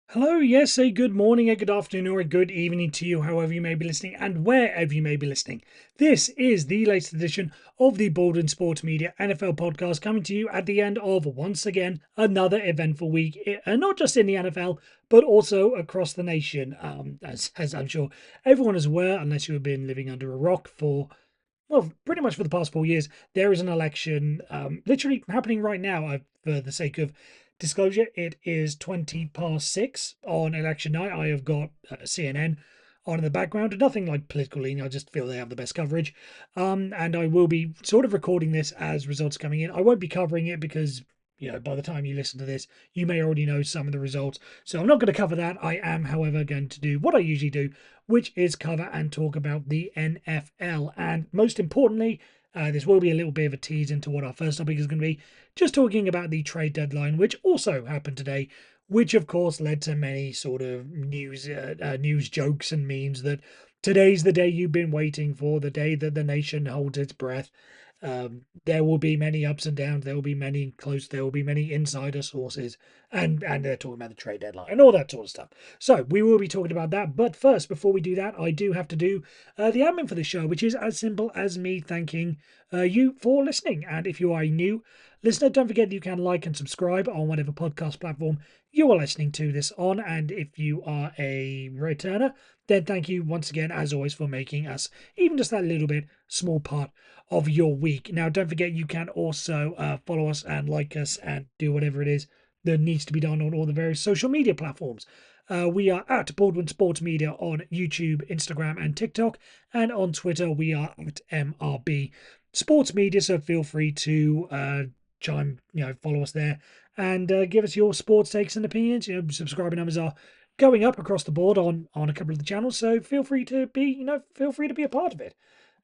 Hello, yes, a good morning, a good afternoon, or a good evening to you, however you may be listening and wherever you may be listening. This is the latest edition of the Baldwin Sports Media NFL podcast coming to you at the end of, once again, another eventful week, not just in the NFL, but also across the nation. As I'm sure everyone is aware, unless you have been living under a rock for well, pretty much for the past 4 years, there is an election literally happening right now. For the sake of disclosure, it is 20 past 6 on election night. I have got CNN on in the background. Nothing like political leaning. I just feel they have the best coverage. And I will be sort of recording this as results coming in. I won't be covering it because, by the time you listen to this, you may already know some of the results. So I'm not going to cover that. I am, however, going to do what I usually do, which is cover and talk about the NFL. And most importantly, this will be a little bit of a tease into what our first topic is going to be, just talking about the trade deadline, which also happened today, which of course led to many sort of news jokes and memes that today's the day you've been waiting for, the day that the nation holds its breath. There will be many ups and downs. There will be many close. There will be many insider sources, and they're talking about the trade deadline and all that sort of stuff. So we will be talking about that. But first, before we do that, I do have to do the admin for the show, which is as simple as me thanking you for listening. And if you are a new listener, don't forget that you can like and subscribe on whatever podcast platform you are listening to this on. And if you are a returner, then thank you once again, as always, for making us even just that little bit small part of your week. Now, don't forget you can also follow us and like us and do whatever it is that needs to be done on all the various social media platforms. We are at Baldwin Sports Media on YouTube, Instagram, and TikTok, and on Twitter we are at MRB Sports Media. So feel free to follow us there and give us your sports takes and opinions. Subscriber numbers are going up across the board on a couple of the channels, so feel free to be a part of it.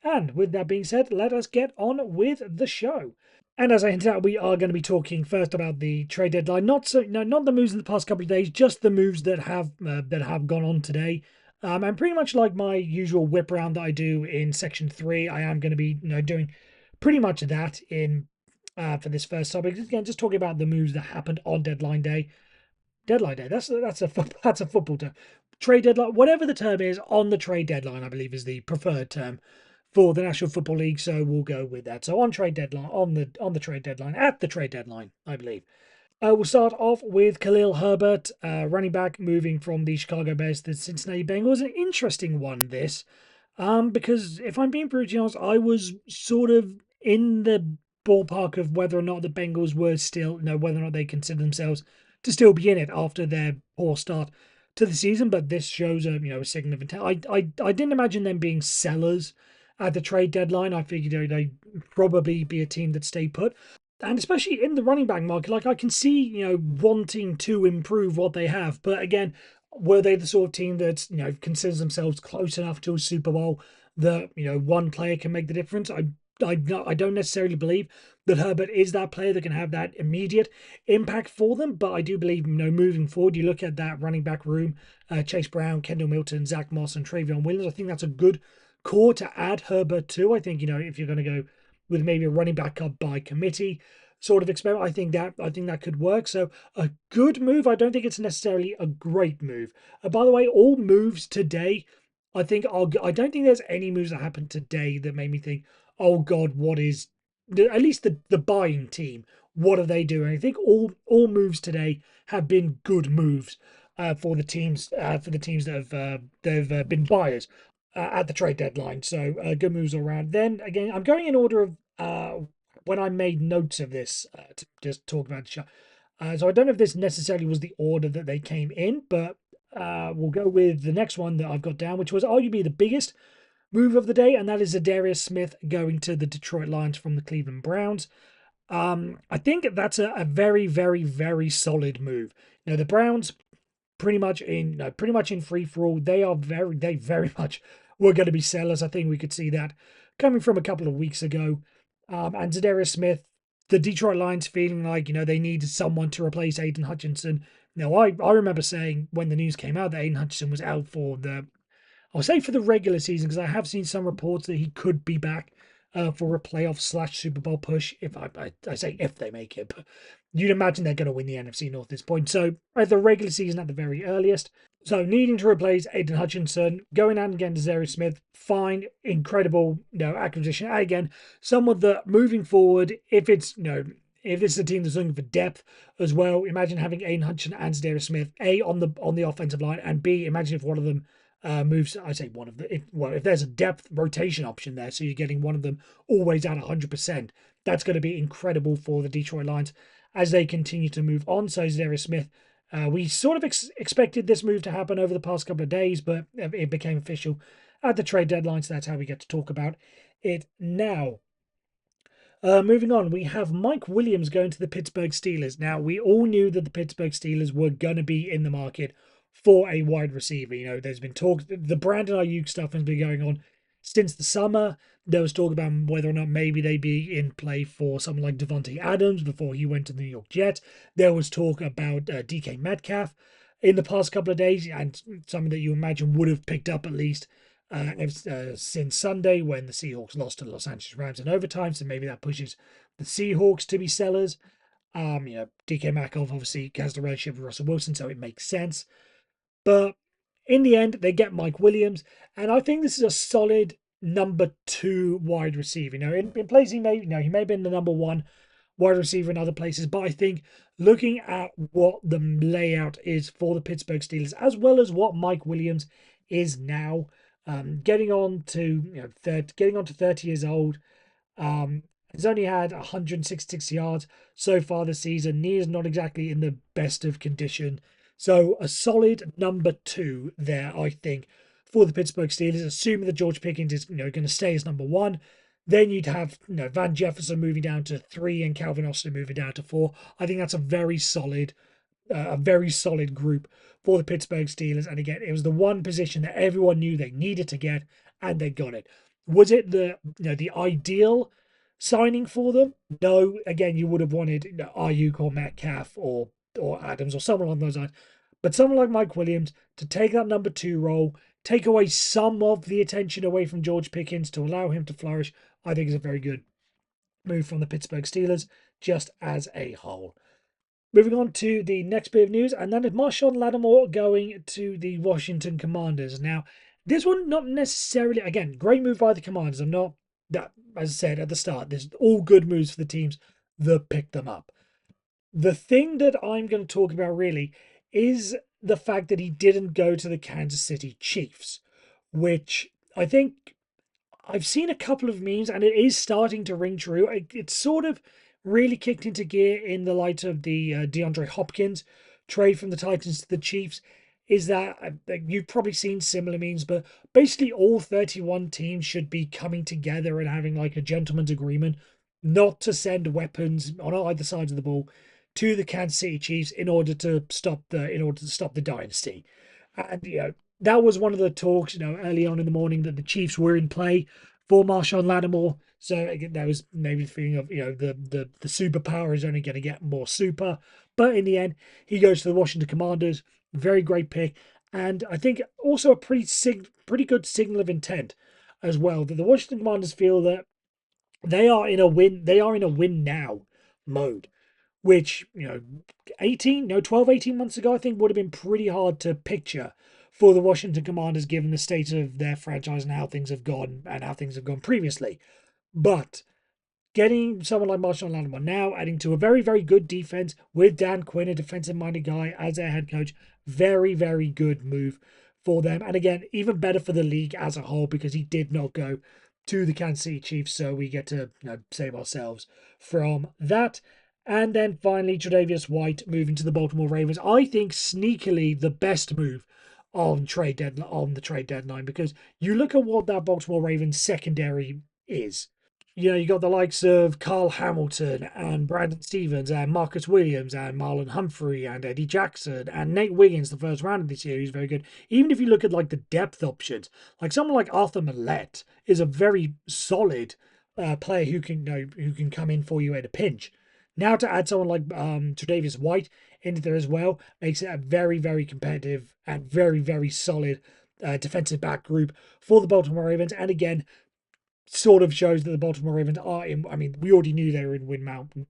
And with that being said, let us get on with the show. And as I hinted out, we are going to be talking first about the trade deadline. Not the moves in the past couple of days, just the moves that have gone on today. And pretty much like my usual whip round that I do in section 3, I am going to be doing pretty much that in for this first topic. Again, just talking about the moves that happened on deadline day. Deadline day. That's a football term. Trade deadline, whatever the term is on the trade deadline, I believe is the preferred term for the National Football League. So we'll go with that. So on trade deadline, on the trade deadline, at the trade deadline, I believe. We'll start off with Khalil Herbert, running back, moving from the Chicago Bears to the Cincinnati Bengals. An interesting one, this, because if I'm being brutally honest, I was sort of in the ballpark of whether or not the Bengals were still, whether or not they consider themselves to still be in it after their poor start to the season. But this shows a signal of intent. I didn't imagine them being sellers at the trade deadline. I figured they'd probably be a team that stay put. And especially in the running back market, like I can see, wanting to improve what they have. But again, were they the sort of team that, considers themselves close enough to a Super Bowl that, one player can make the difference? I don't necessarily believe that Herbert is that player that can have that immediate impact for them. But I do believe, moving forward, you look at that running back room, Chase Brown, Kendall Milton, Zach Moss, and Travion Williams. I think that's a good core to add Herbert to. I think, if you're going to go with maybe a running back up by committee sort of experiment. I think that could work. So a good move. I don't think it's necessarily a great move. By the way, all moves today, I don't think there's any moves that happened today that made me think, oh God, what is at least the buying team? What are they doing? I think all moves today have been good moves for the teams that have been buyers at the trade deadline. So good moves all around. Then again, I'm going in order of when I made notes of this to just talk about the show. So I don't know if this necessarily was the order that they came in, but we'll go with the next one that I've got down, which was arguably the biggest move of the day, and that is Zadarius Smith going to the Detroit Lions from the Cleveland Browns. I think that's a very, very, very solid move. The Browns pretty much in free for all. They very much were going to be sellers. I think we could see that coming from a couple of weeks ago. And Zadarius Smith, the Detroit Lions feeling like they needed someone to replace Aiden Hutchinson. I remember saying when the news came out that Aiden Hutchinson was out for the I'll say for the regular season, because I have seen some reports that he could be back for a playoff slash Super Bowl push. If I say if they make it, but you'd imagine they're going to win the NFC North at this point. So at the regular season at the very earliest. So needing to replace Aiden Hutchinson, going out and getting Darius Smith, fine, incredible, acquisition. And again, someone that moving forward, if it's if this is a team that's looking for depth as well, imagine having Aiden Hutchinson and Darius Smith, A, on the offensive line, and B, imagine if one of them moves. I say one of the if there's a depth rotation option there, so you're getting one of them always at 100%. That's going to be incredible for the Detroit Lions as they continue to move on. So Darius Smith. We sort of expected this move to happen over the past couple of days, but it became official at the trade deadline, so that's how we get to talk about it now. Moving on, we have Mike Williams going to the Pittsburgh Steelers. Now, we all knew that the Pittsburgh Steelers were going to be in the market for a wide receiver. There's been talk, the Brandon Ayuk stuff has been going on since the summer. There was talk about whether or not maybe they'd be in play for someone like Devontae Adams before he went to the New York Jets. There was talk about DK Metcalf in the past couple of days, and something that you imagine would have picked up at least since Sunday when the Seahawks lost to the Los Angeles Rams in overtime. So maybe that pushes the Seahawks to be sellers. DK Metcalf obviously has the relationship with Russell Wilson, so it makes sense. But in the end, they get Mike Williams, and I think this is a solid number 2 wide receiver. In places he may have been the number 1 wide receiver in other places, but I think looking at what the layout is for the Pittsburgh Steelers, as well as what Mike Williams is now, getting on to 30 years old, he's only had 166 yards so far this season. Knee is not exactly in the best of condition. So a solid number 2 there, I think, for the Pittsburgh Steelers, assuming that George Pickens is going to stay as number 1. Then you'd have Van Jefferson moving down to 3 and Calvin Austin moving down to 4. I think that's a very solid group for the Pittsburgh Steelers. And again, it was the one position that everyone knew they needed to get, and they got it. Was it the ideal signing for them? No. Again, you would have wanted Ayuk or Metcalf or Adams or someone along those lines. But someone like Mike Williams to take that number 2 role, take away some of the attention away from George Pickens to allow him to flourish, I think is a very good move from the Pittsburgh Steelers just as a whole. Moving on to the next bit of news, and that is Marshawn Lattimore going to the Washington Commanders. Now, this one not necessarily, again, great move by the Commanders. I'm not, that, as I said at the start, there's all good moves for the teams that pick them up. The thing that I'm going to talk about really is the fact that he didn't go to the Kansas City Chiefs, which I think I've seen a couple of memes and it is starting to ring true. It's sort of really kicked into gear in the light of the DeAndre Hopkins trade from the Titans to the Chiefs. Is that you've probably seen similar memes, but basically all 31 teams should be coming together and having like a gentleman's agreement not to send weapons on either side of the ball to the Kansas City Chiefs in order to stop the dynasty. And that was one of the talks early on in the morning, that the Chiefs were in play for Marshawn Lattimore. So again, there was maybe the feeling of the superpower is only going to get more super. But in the end, he goes to the Washington Commanders. Very great pick, and I think also a pretty good signal of intent as well, that the Washington Commanders feel that they are in a win now mode, which 12 18 months ago I think would have been pretty hard to picture for the Washington Commanders, given the state of their franchise and how things have gone previously. But getting someone like Marshawn Lattimore now, adding to a very, very good defense with Dan Quinn, a defensive-minded guy, as their head coach, very, very good move for them. And again, even better for the league as a whole, because he did not go to the Kansas City Chiefs, so we get to save ourselves from that. And then finally, Tre'Davious White moving to the Baltimore Ravens. I think sneakily the best move on the trade deadline, because you look at what that Baltimore Ravens secondary is. You got the likes of Carl Hamilton and Brandon Stevens and Marcus Williams and Marlon Humphrey and Eddie Jackson and Nate Wiggins, the first round of this year, who's very good. Even if you look at like the depth options, like someone like Arthur Millette is a very solid player who can come in for you at a pinch. Now to add someone like Tre'Davious White into there as well makes it a very, very competitive and very, very solid defensive back group for the Baltimore Ravens. And again, sort of shows that the Baltimore Ravens are in. I mean, we already knew they were in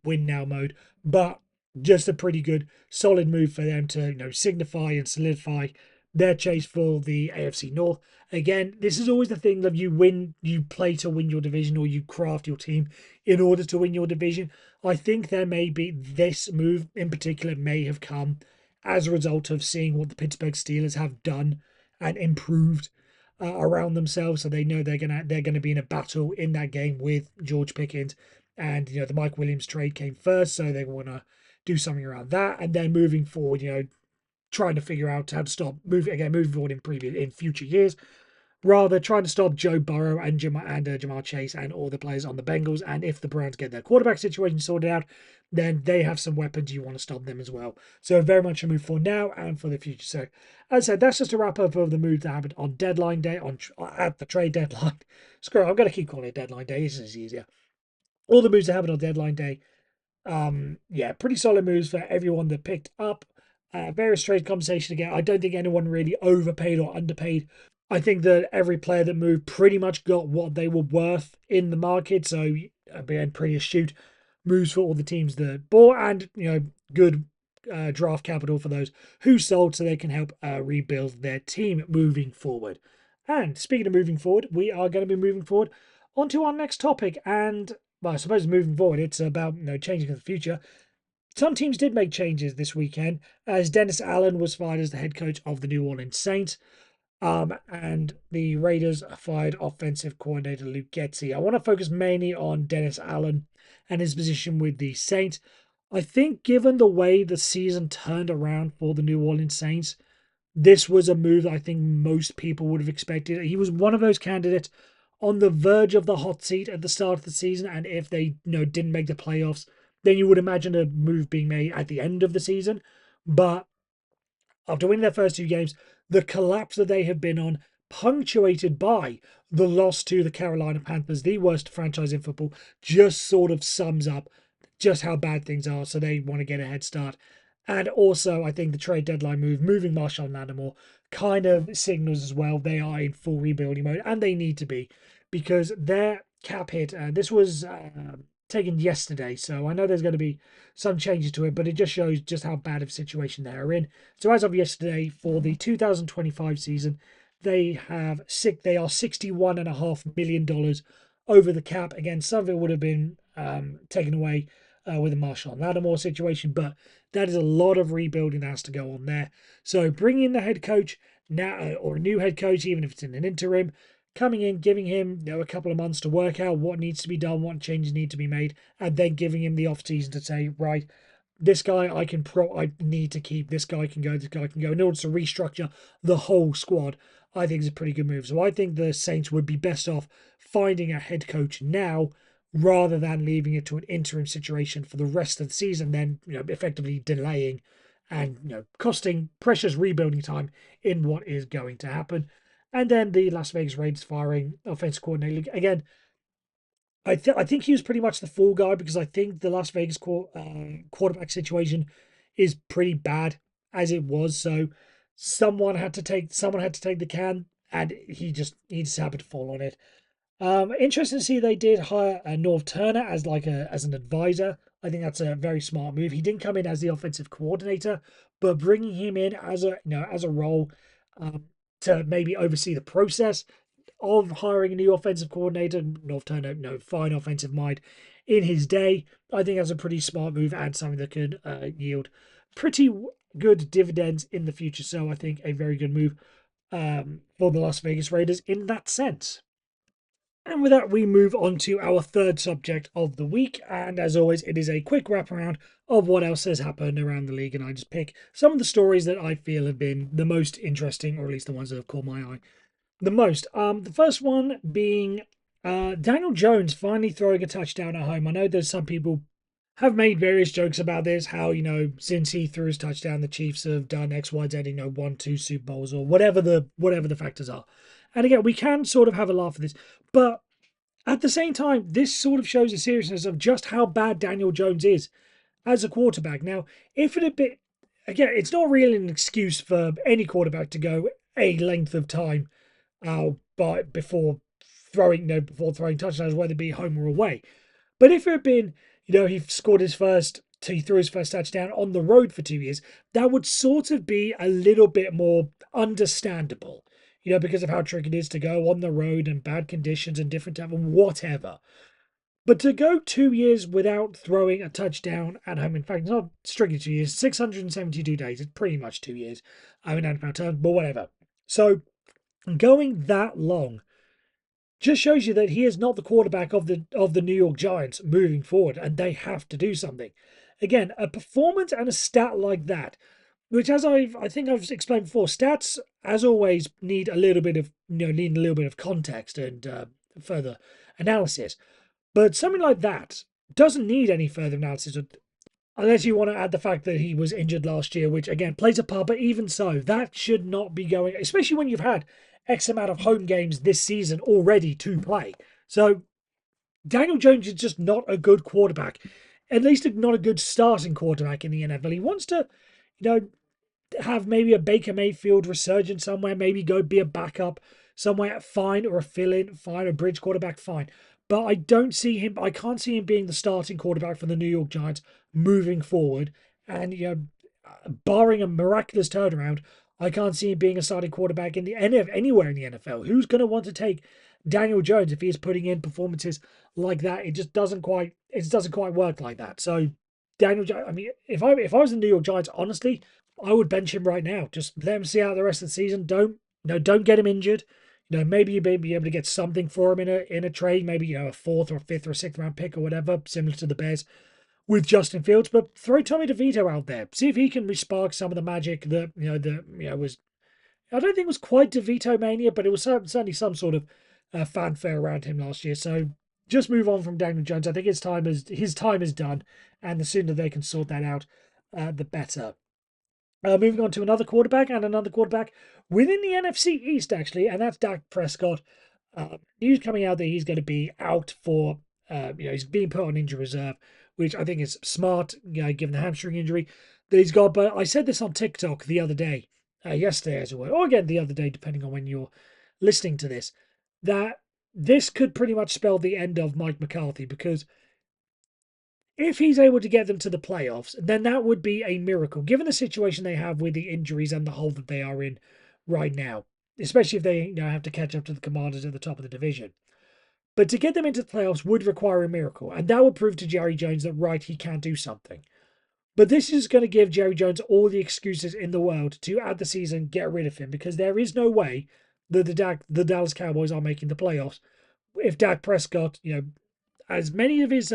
win now mode, but just a pretty good, solid move for them to signify and solidify their chase for the AFC North. Again, this is always the thing that you play to win your division, or you craft your team in order to win your division. I think there may be this move in particular may have come as a result of seeing what the Pittsburgh Steelers have done and improved around themselves, so they know they're gonna be in a battle in that game with George Pickens, and the Mike Williams trade came first, so they want to do something around that, and then moving forward, trying to figure out how to stop moving forward in future years, rather trying to stop Joe Burrow and Jamar Chase and all the players on the Bengals. And if the Browns get their quarterback situation sorted out, then they have some weapons. You want to stop them as well. So very much a move for now and for the future. So as I said, that's just a wrap up of the moves that happened on deadline day, at the trade deadline. Screw it, I'm going to keep calling it deadline day. This is easier. All the moves that happened on deadline day. Yeah, pretty solid moves for everyone that picked up. Various trade conversation again. I don't think anyone really overpaid or underpaid. I think that every player that moved pretty much got what they were worth in the market. So again, pretty astute moves for all the teams that bought, and good draft capital for those who sold, so they can help rebuild their team moving forward. And speaking of moving forward, we are going to be moving forward onto our next topic. And well, I suppose moving forward, it's about changing for the future. Some teams did make changes this weekend, as Dennis Allen was fired as the head coach of the New Orleans Saints. And the Raiders fired offensive coordinator Luke Getsy. I want to focus mainly on Dennis Allen and his position with the Saints. I think, given the way the season turned around for the New Orleans Saints, this was a move that I think most people would have expected. He was one of those candidates on the verge of the hot seat at the start of the season, and if they didn't make the playoffs, then you would imagine a move being made at the end of the season. But after winning their first two games, the collapse that they have been on, punctuated by the loss to the Carolina Panthers, the worst franchise in football, just sort of sums up just how bad things are. So they want to get a head start. And also, I think the trade deadline move, moving Marshall Lattimore, kind of signals as well they are in full rebuilding mode, and they need to be, because their cap hit, this was taken yesterday, so I know there's going to be some changes to it, but it just shows just how bad of a situation they are in. So as of yesterday, for the 2025 season, they are $61.5 million over the cap. Again, some of it would have been taken away with the Marshall Lattimore situation, but that is a lot of rebuilding that has to go on there. So bringing in the head coach now, or a new head coach, even if it's in an interim, coming in, giving him a couple of months to work out what needs to be done, what changes need to be made, and then giving him the off season to say, right, this guy I need to keep, this guy can go, this guy can go, in order to restructure the whole squad. I think is a pretty good move. So I think the Saints would be best off finding a head coach now, rather than leaving it to an interim situation for the rest of the season, then effectively delaying and costing precious rebuilding time in what is going to happen. And then the Las Vegas Raiders firing offensive coordinator again. I think he was pretty much the fall guy, because I think the Las Vegas quarterback situation is pretty bad as it was. So someone had to take the can, and he just happened to fall on it. Interesting to see they did hire Norv Turner as as an advisor. I think that's a very smart move. He didn't come in as the offensive coordinator, but bringing him in as a role to maybe oversee the process of hiring a new offensive coordinator. Norv Turner, fine offensive mind in his day. I think that's a pretty smart move, and something that could yield pretty good dividends in the future. So I think a very good move for the Las Vegas Raiders in that sense. And with that, we move on to our third subject of the week. And as always, it is a quick wraparound of what else has happened around the league. And I just pick some of the stories that I feel have been the most interesting, or at least the ones that have caught my eye the most. The first one being Daniel Jones finally throwing a touchdown at home. I know there's some people have made various jokes about this, how, since he threw his touchdown, the Chiefs have done X, Y, Z, won 2 Super Bowls, or whatever the factors are. And again, we can sort of have a laugh at this, but at the same time, this sort of shows the seriousness of just how bad Daniel Jones is as a quarterback. Now, if it had been, again, it's not really an excuse for any quarterback to go a length of time but before throwing, before throwing touchdowns, whether it be home or away. But if it had been, he scored he threw his first touchdown on the road for 2 years, that would sort of be a little bit more understandable, because of how tricky it is to go on the road and bad conditions and different type of whatever. But to go 2 years without throwing a touchdown at home, in fact, it's not strictly 2 years, 672 days, it's pretty much 2 years, in NFL terms, but whatever. So going that long just shows you that he is not the quarterback of the New York Giants moving forward, and they have to do something. Again, a performance and a stat like that, which, as I think I've explained before, stats as always need a little bit of context and further analysis. But something like that doesn't need any further analysis, unless you want to add the fact that he was injured last year, which again plays a part. But even so, that should not be going, especially when you've had X amount of home games this season already to play. So Daniel Jones is just not a good quarterback, at least not a good starting quarterback in the NFL. He wants to, you know, have maybe a Baker Mayfield resurgence somewhere, maybe go be a backup somewhere, fine, or a fill-in, fine, a bridge quarterback, fine. But I can't see him being the starting quarterback for the New York Giants moving forward. And, barring a miraculous turnaround, I can't see him being a starting quarterback in the anywhere in the NFL. Who's going to want to take Daniel Jones if he is putting in performances like that? It doesn't quite work like that. So Daniel Jones, I mean, if I was the New York Giants, honestly, I would bench him right now. Just let him see out the rest of the season. Don't get him injured. Maybe you may be able to get something for him in a trade. Maybe a fourth or fifth or sixth round pick or whatever, similar to the Bears with Justin Fields. But throw Tommy DeVito out there. See if he can respark some of the magic that was. I don't think it was quite DeVito mania, but it was certainly some sort of fanfare around him last year. So just move on from Daniel Jones. I think his time is done, and the sooner they can sort that out, the better. Moving on to another quarterback within the NFC East, actually, and that's Dak Prescott. News coming out that he's going to be out for, he's being put on injury reserve, which I think is smart, given the hamstring injury that he's got. But I said this on TikTok the other day, yesterday as it were, or again the other day, depending on when you're listening to this, that this could pretty much spell the end of Mike McCarthy, because if he's able to get them to the playoffs, then that would be a miracle, given the situation they have with the injuries and the hole that they are in right now, especially if they have to catch up to the Commanders at the top of the division. But to get them into the playoffs would require a miracle, and that would prove to Jerry Jones that, right, he can do something. But this is going to give Jerry Jones all the excuses in the world to, add the season, get rid of him, because there is no way that the Dallas Cowboys are making the playoffs if Dak Prescott, as many of his,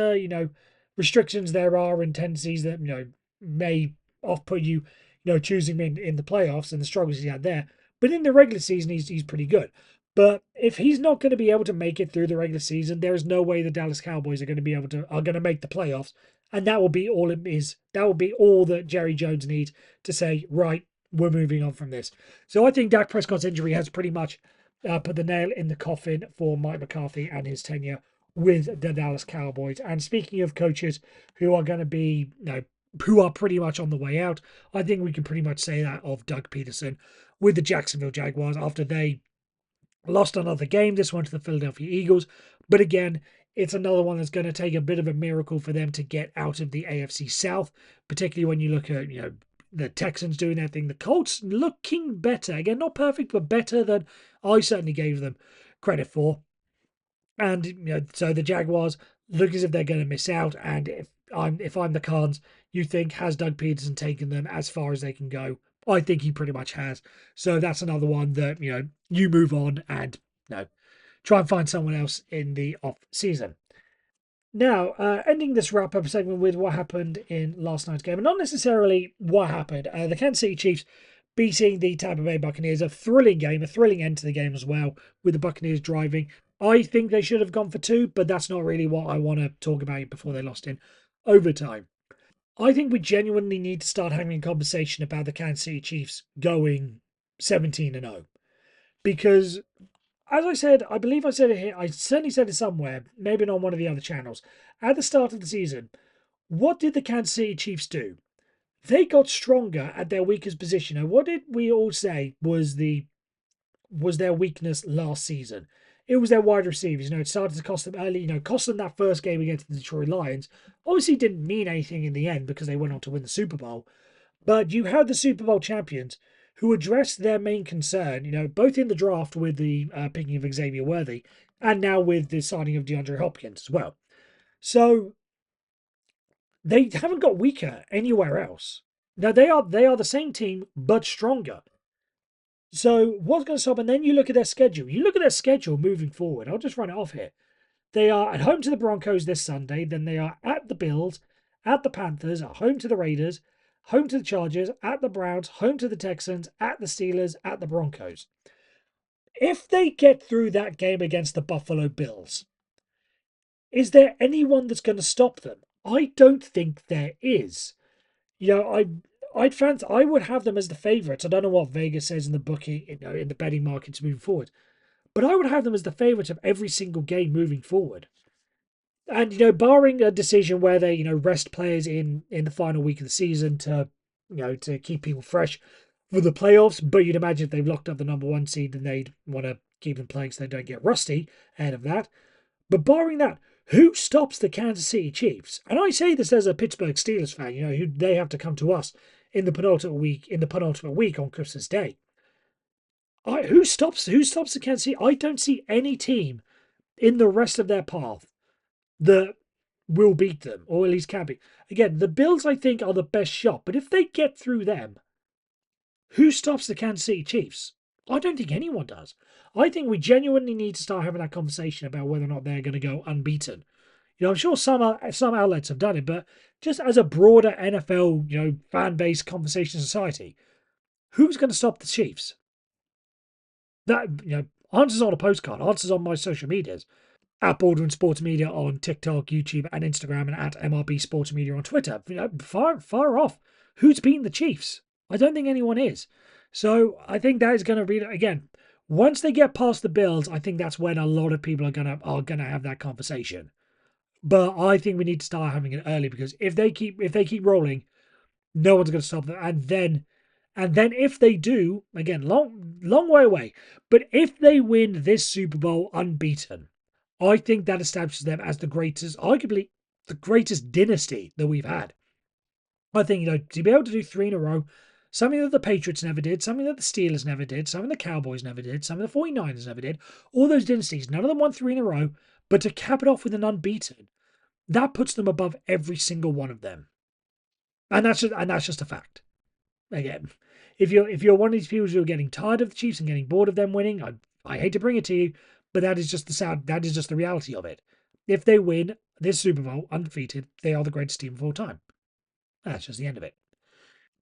restrictions there are and tendencies that, may off-put you, choosing him in the playoffs and the struggles he had there. But in the regular season, he's pretty good. But if he's not going to be able to make it through the regular season, there is no way the Dallas Cowboys are going to make the playoffs. And that will be all it is. That will be all that Jerry Jones needs to say, right, we're moving on from this. So I think Dak Prescott's injury has pretty much put the nail in the coffin for Mike McCarthy and his tenure with the Dallas Cowboys. And speaking of coaches who are going to be, who are pretty much on the way out, I think we can pretty much say that of Doug Peterson with the Jacksonville Jaguars after they lost another game, this one to the Philadelphia Eagles. But again, it's another one that's going to take a bit of a miracle for them to get out of the AFC South, particularly when you look at, the Texans doing their thing. The Colts looking better. Again, not perfect, but better than I certainly gave them credit for. And so the Jaguars look as if they're going to miss out. And if I'm the Cards, you think, has Doug Peterson taken them as far as they can go? I think he pretty much has. So that's another one that you move on and try and find someone else in the off season. Now, ending this wrap-up segment with what happened in last night's game, and not necessarily what happened. The Kansas City Chiefs beating the Tampa Bay Buccaneers, a thrilling game, a thrilling end to the game as well, with the Buccaneers driving. I think they should have gone for two, but that's not really what I want to talk about before they lost in overtime. I think we genuinely need to start having a conversation about the Kansas City Chiefs going 17-0. Because, as I said, I believe I said it here, I certainly said it somewhere, maybe not on one of the other channels. At the start of the season, what did the Kansas City Chiefs do? They got stronger at their weakest position. And what did we all say was their weakness last season? it was their wide receivers. It started to cost them early. Cost them that first game against the Detroit Lions. Obviously, didn't mean anything in the end because they went on to win the Super Bowl. But you had the Super Bowl champions who addressed their main concern. Both in the draft with the picking of Xavier Worthy, and now with the signing of DeAndre Hopkins as well. So they haven't got weaker anywhere else. Now they are the same team but stronger. So what's going to stop? And then you look at their schedule. You look at their schedule moving forward. I'll just run it off here. They are at home to the Broncos this Sunday. Then they are at the Bills, at the Panthers, at home to the Raiders, home to the Chargers, at the Browns, home to the Texans, at the Steelers, at the Broncos. If they get through that game against the Buffalo Bills, is there anyone that's going to stop them? I don't think there is. I would have them as the favourites. I don't know what Vegas says in the bookie, in the betting markets moving forward, but I would have them as the favourites of every single game moving forward. And barring a decision where they rest players in the final week of the season to keep people fresh for the playoffs, but you'd imagine if they've locked up the number one seed, then they'd want to keep them playing so they don't get rusty ahead of that. But barring that, who stops the Kansas City Chiefs? And I say this as a Pittsburgh Steelers fan, who they have to come to us in the penultimate week on Christmas Day. Who stops the Kansas City? I don't see any team in the rest of their path that will beat them, or at least can be. Again, the Bills, I think, are the best shot, but if they get through them, who stops the Kansas City Chiefs? I don't think anyone does. I think we genuinely need to start having that conversation about whether or not they're going to go unbeaten. I'm sure some outlets have done it, but just as a broader NFL, fan base conversation society, who's going to stop the Chiefs? That answers on a postcard, answers on my social medias. At Baldwin Sports Media on TikTok, YouTube, and Instagram, and at MRB Sports Media on Twitter. Far off. Who's beaten the Chiefs? I don't think anyone is. So I think that is going to be, again, once they get past the Bills, I think that's when a lot of people are gonna have that conversation. But I think we need to start having it early, because if they keep rolling, no one's going to stop them. And then if they do, again, long way away, but if they win this Super Bowl unbeaten, I think that establishes them as arguably the greatest dynasty that we've had. I think, to be able to do three in a row, something that the Patriots never did, something that the Steelers never did, something the Cowboys never did, something the 49ers never did, all those dynasties, none of them won three in a row, but to cap it off with an unbeaten, that puts them above every single one of them. And that's just a fact. Again, if you're one of these people who are getting tired of the Chiefs and getting bored of them winning, I hate to bring it to you, but that is just the reality of it. If they win this Super Bowl undefeated, they are the greatest team of all time. That's just the end of it.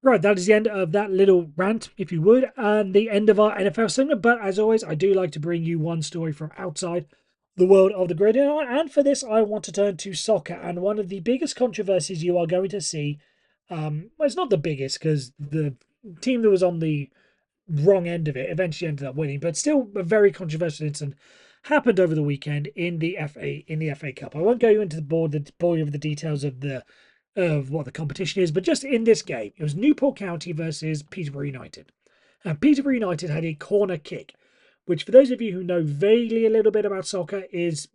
Right, that is the end of that little rant, if you would, and the end of our NFL segment. But as always, I do like to bring you one story from outside the world of the gridiron. And for this, I want to turn to soccer. And one of the biggest controversies you are going to see, well, it's not the biggest, because the team that was on the wrong end of it eventually ended up winning, but still a very controversial incident happened over the weekend in the FA Cup. I won't go into bore you with the details of what the competition is, but just in this game, it was Newport County versus Peterborough United. And Peterborough United had a corner kick, which for those of you who know vaguely a little bit about soccer is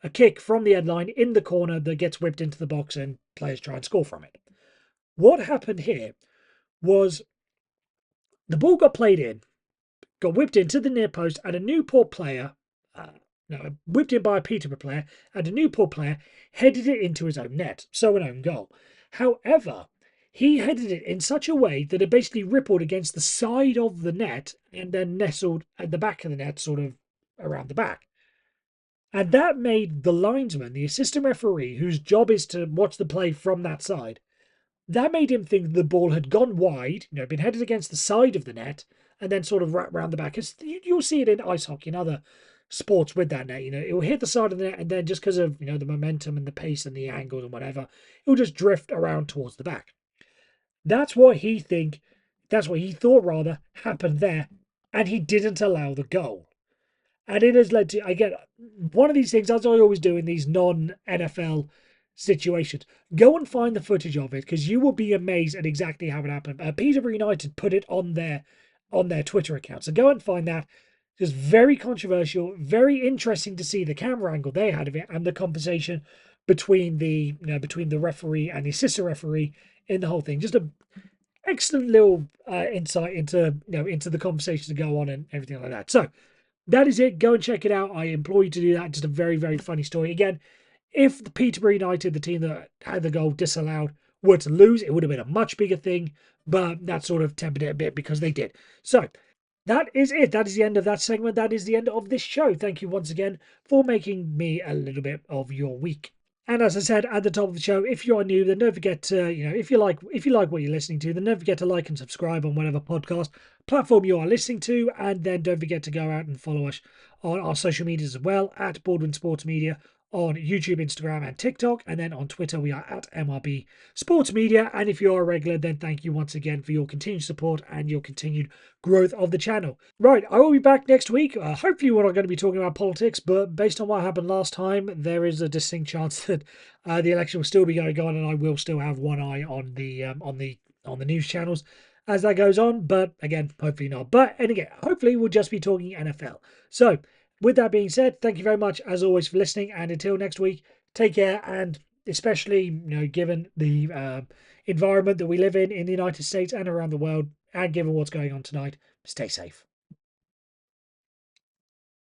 a kick from the headline in the corner that gets whipped into the box and players try and score from it. What happened here was the ball got played in, got whipped into the near post, and a Newport player, whipped in by a Peterborough player, and a Newport player headed it into his own net, so an own goal. However, he headed it in such a way that it basically rippled against the side of the net and then nestled at the back of the net, sort of around the back. And that made the linesman, the assistant referee, whose job is to watch the play from that side, that made him think the ball had gone wide, been headed against the side of the net, and then sort of wrapped around the back. You'll see it in ice hockey and other sports with that net. It will hit the side of the net, and then just because of the momentum and the pace and the angle and whatever, it will just drift around towards the back. That's what he thought rather happened there, and he didn't allow the goal. And it has led to, again, one of these things, as I always do in these non-NFL situations, go and find the footage of it, because you will be amazed at exactly how it happened. Peterborough United put it on their Twitter account, so go and find that. Just very controversial, very interesting to see the camera angle they had of it and the conversation between between the referee and the assistant referee in the whole thing. Just a excellent little insight into into the conversation to go on and everything like that. So that is it. Go and check it out. I implore you to do that. Just a very, very funny story. Again, if the Peterborough United, the team that had the goal disallowed, were to lose, it would have been a much bigger thing. But that sort of tempered it a bit because they did. So that is it. That is the end of that segment. That is the end of this show. Thank you once again for making me a little bit of your week. And as I said at the top of the show, if you are new, then don't forget to, if you like what you're listening to, then don't forget to like and subscribe on whatever podcast platform you are listening to, and then don't forget to go out and follow us on our social medias as well at Baldwin Sports Media on YouTube, Instagram, and TikTok, and then on Twitter we are at MRB Sports Media. And if you are a regular, then thank you once again for your continued support and your continued growth of the channel. Right, I will be back next week. Hopefully we're not going to be talking about politics, but based on what happened last time, there is a distinct chance that the election will still be going on, and I will still have one eye on the news channels as that goes on. But again, hopefully not. But and again, hopefully we'll just be talking NFL. So with that being said, thank you very much as always for listening, and until next week, take care, and especially given the environment that we live in the United States and around the world, and given what's going on tonight, stay safe.